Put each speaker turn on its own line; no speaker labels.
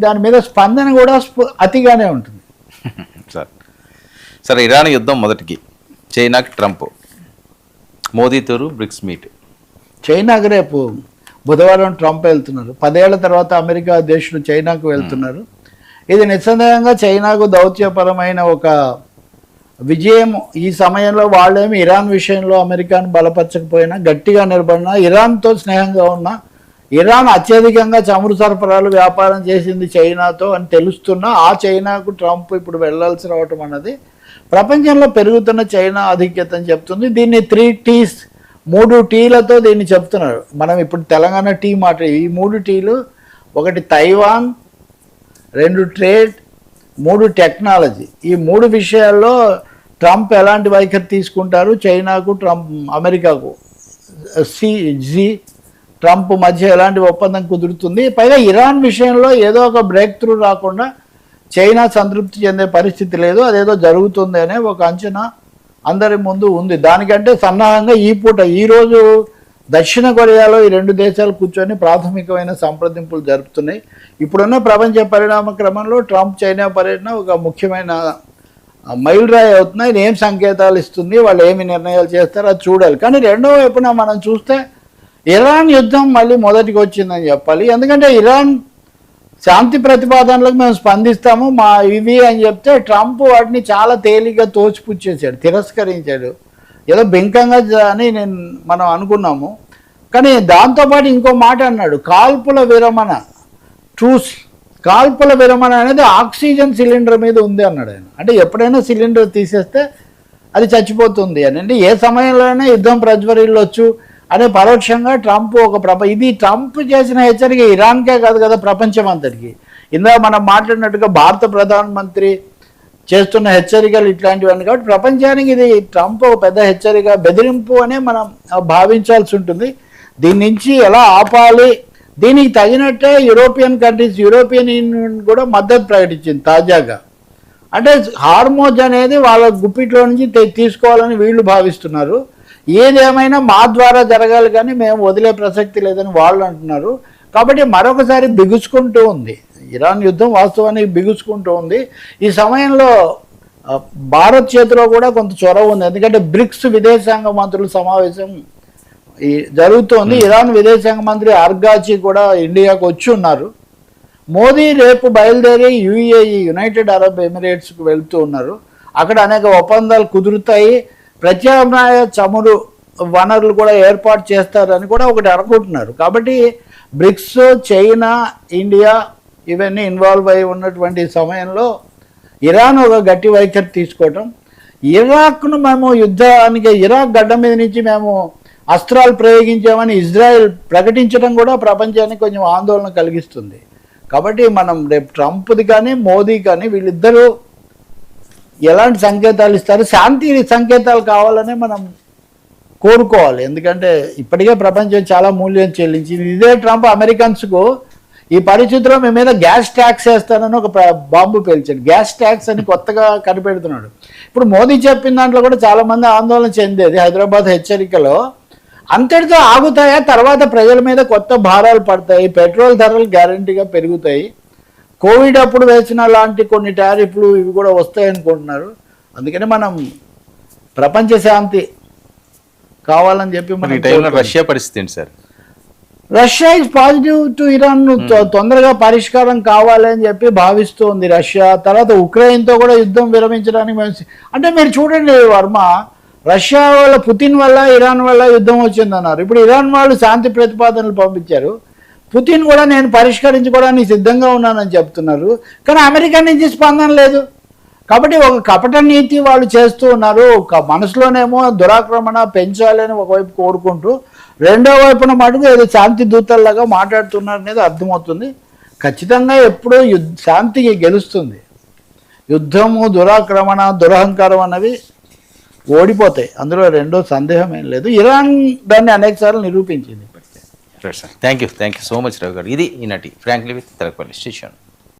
దాని మీద స్పందన కూడా అతిగానే ఉంటుంది.
సరే ఇరాన్ యుద్ధం మొదటికి చైనాకి ట్రంప్, మోదీ తూరు బ్రిక్స్ మీట్.
చైనాకి రేపు బుధవారం ట్రంప్ వెళ్తున్నారు. 10 ఏళ్ల తర్వాత అమెరికా అధ్యక్షుడు చైనాకు వెళ్తున్నారు. ఇది నిస్సందేహంగా చైనాకు దౌత్యపరమైన ఒక విజయం. ఈ సమయంలో వాళ్ళేమి ఇరాన్ విషయంలో అమెరికాను బలపరచకపోయినా, గట్టిగా నిలబడినా, ఇరాన్తో స్నేహంగా ఉన్న, ఇరాన్ అత్యధికంగా చమురు సరఫరాలు వ్యాపారం చేసింది చైనాతో అని తెలుస్తున్నా ఆ చైనాకు ట్రంప్ ఇప్పుడు వెళ్లాల్సి రావటం అన్నది ప్రపంచంలో పెరుగుతున్న చైనా ఆధిక్యత అని చెప్తుంది. దీన్ని 3 T's 3 Tలతో దీన్ని చెప్తున్నారు. మనం ఇప్పుడు తెలంగాణ టీ మాట, ఈ 3 Tలు, ఒకటి తైవాన్, 2 ట్రేడ్, 3 టెక్నాలజీ. ఈ 3 విషయాల్లో ట్రంప్ ఎలాంటి వైఖరి తీసుకుంటారు, చైనాకు అమెరికాకు ట్రంప్ మధ్య ఎలాంటి ఒప్పందం కుదురుతుంది, పైగా ఇరాన్ విషయంలో ఏదో ఒక బ్రేక్ త్రూ రాకుండా చైనా సంతృప్తి చెందే పరిస్థితి లేదు, అదేదో జరుగుతుంది అనే ఒక అంచనా అందరి ముందు ఉంది. దానికంటే సన్నాహంగా ఈరోజు దక్షిణ కొరియాలో ఈ 2 దేశాలు కూర్చొని ప్రాథమికమైన సంప్రదింపులు జరుపుతున్నాయి. ఇప్పుడున్న ప్రపంచ పరిణామ క్రమంలో ట్రంప్ చైనా పర్యటన ఒక ముఖ్యమైన మైలురాయి అవుతున్నాయి. ఏం సంకేతాలు ఇస్తుంది, వాళ్ళు ఏమి నిర్ణయాలు చేస్తారో అది చూడాలి. కానీ రెండో వైపున మనం చూస్తే ఇరాన్ యుద్ధం మళ్ళీ మొదటికి వచ్చిందని చెప్పాలి. ఎందుకంటే ఇరాన్ శాంతి ప్రతిపాదనలకు మేము స్పందిస్తాము మా ఇవి అని చెప్తే ట్రంప్ వాటిని చాలా తేలిగ్గా తోచిపుచ్చేసాడు, తిరస్కరించాడు. ఏదో బెంకంగా అని మనం అనుకున్నాము. కానీ దాంతోపాటు ఇంకో మాట అన్నాడు, కాల్పుల విరమణ, ట్రూస్, కాల్పుల విరమణ అనేది ఆక్సిజన్ సిలిండర్ మీద ఉంది అన్నాడు ఆయన. అంటే ఎప్పుడైనా సిలిండర్ తీసేస్తే అది చచ్చిపోతుంది అని, అంటే ఏ సమయంలోనైనా యుద్ధం ప్రజ్వరిల్లొచ్చు అనే పరోక్షంగా ట్రంప్ ఇది ట్రంప్ చేసిన హెచ్చరిక ఇరాన్కే కాదు కదా, ప్రపంచం అంతటికి. ఇందాక మనం మాట్లాడినట్టుగా భారత ప్రధానమంత్రి చేస్తున్న హెచ్చరికలు ఇట్లాంటివన్నీ, కాబట్టి ప్రపంచానికి ఇది ట్రంప్ ఒక పెద్ద హెచ్చరిక, బెదిరింపు అనే మనం భావించాల్సి ఉంటుంది. దీని నుంచి ఎలా ఆపాలి, దీనికి తగినట్టే యూరోపియన్ కంట్రీస్, యూరోపియన్ యూనియన్ కూడా మద్దతు ప్రకటించింది తాజాగా. అంటే హార్మోజ్ అనేది వాళ్ళ గుప్పిట్లో నుంచి తీసుకోవాలని వీళ్ళు భావిస్తున్నారు. ఏదేమైనా మా ద్వారా జరగాలి కానీ మేము వదిలే ప్రసక్తి లేదని వాళ్ళు అంటున్నారు. కాబట్టి మరొకసారి బిగుసుకుంటూ ఉంది ఇరాన్ యుద్ధం, వాస్తవానికి బిగుసుకుంటూ ఉంది. ఈ సమయంలో భారత్ చేతిలో కూడా కొంత చొరవ ఉంది. ఎందుకంటే బ్రిక్స్ విదేశాంగ మంత్రుల సమావేశం జరుగుతోంది. ఇరాన్ విదేశాంగ మంత్రి అర్గాచి కూడా ఇండియాకు వచ్చి ఉన్నారు. మోదీ రేపు బయలుదేరి యునైటెడ్ అరబ్ ఎమిరేట్స్కు వెళ్తూ ఉన్నారు. అక్కడ అనేక ఒప్పందాలు కుదురుతాయి, ప్రత్యామ్నాయ చమురు వనరులు కూడా ఏర్పాటు చేస్తారని కూడా ఒకటి అనుకుంటున్నారు. కాబట్టి బ్రిక్స్, చైనా, ఇండియా ఇవన్నీ ఇన్వాల్వ్ అయి ఉన్నటువంటి సమయంలో ఇరాన్ ఒక గట్టి వైఖరి తీసుకోవటం, ఇరాక్ను మేము యుద్ధానికి, ఇరాక్ గడ్డ మీద నుంచి మేము అస్త్రాలు ప్రయోగించామని ఇజ్రాయెల్ ప్రకటించడం కూడా ప్రపంచానికి కొంచెం ఆందోళన కలిగిస్తుంది. కాబట్టి మనం రేపు ట్రంప్ది కానీ మోదీ కానీ వీళ్ళిద్దరూ ఎలాంటి సంకేతాలు ఇస్తారు, శాంతి సంకేతాలు కావాలనే మనం కోరుకోవాలి. ఎందుకంటే ఇప్పటికే ప్రపంచం చాలా మూల్యం చెల్లించింది. ఇదే ట్రంప్ అమెరికన్స్కు ఈ పరిస్థితిలో మీ మీద గ్యాస్ ట్యాక్స్ వేస్తానని ఒక బాంబు పేల్చాడు. గ్యాస్ ట్యాక్స్ అని కొత్తగా కనిపెడుతున్నాడు. ఇప్పుడు మోదీ చెప్పిన దాంట్లో కూడా చాలామంది ఆందోళన చెందేది హైదరాబాద్ హెచ్చరికలో అంతటితో ఆగుతాయా, తర్వాత ప్రజల మీద కొత్త భారాలు పడతాయి, పెట్రోల్ ధరలు గ్యారంటీగా పెరుగుతాయి, కోవిడ్ అప్పుడు వేసిన లాంటి కొన్ని టారిఫ్లు ఇవి కూడా వస్తాయనుకుంటున్నారు. అందుకని మనం ప్రపంచ శాంతి కావాలని చెప్పి
రష్యా పరిస్థితి ఏంటి sir?
Russia is positive to Iran, తొందరగా పరిష్కారం కావాలని చెప్పి భావిస్తోంది రష్యా. తర్వాత ఉక్రెయిన్తో కూడా యుద్ధం విరమించడానికి అంటే మీరు చూడండి వర్మ, రష్యా వల్ల, పుతిన్ వల్ల ఇరాన్ వల్ల యుద్ధం వచ్చిందన్నారు. ఇప్పుడు ఇరాన్ వాళ్ళు శాంతి ప్రతిపాదనలు పంపించారు. పుతిన్ కూడా నేను పరిష్కరించుకోవడానికి సిద్ధంగా ఉన్నానని చెప్తున్నారు. కానీ అమెరికా నుంచి స్పందన లేదు. కాబట్టి ఒక కపట నీతి వాళ్ళు చేస్తూ ఉన్నారు. ఒక మనసులోనేమో దురాక్రమణ పెంచాలని ఒకవైపు కోరుకుంటూ, రెండో వైపున మటుకు ఏదో శాంతి దూతల్లాగా మాట్లాడుతున్నారు అనేది అర్థమవుతుంది. ఖచ్చితంగా ఎప్పుడూ శాంతికి గెలుస్తుంది. యుద్ధము, దురాక్రమణ, దురహంకారం అన్నవి ఓడిపోతాయి, అందులో రెండో సందేహం ఏం లేదు. ఇరాన్ దాన్ని అనేక సార్లు నిరూపించింది.
Thank you so much Ravi గారు. ఇది ఈనాటి ఫ్రాంక్లీ విత్ తెలకపల్లి స్టేషన్.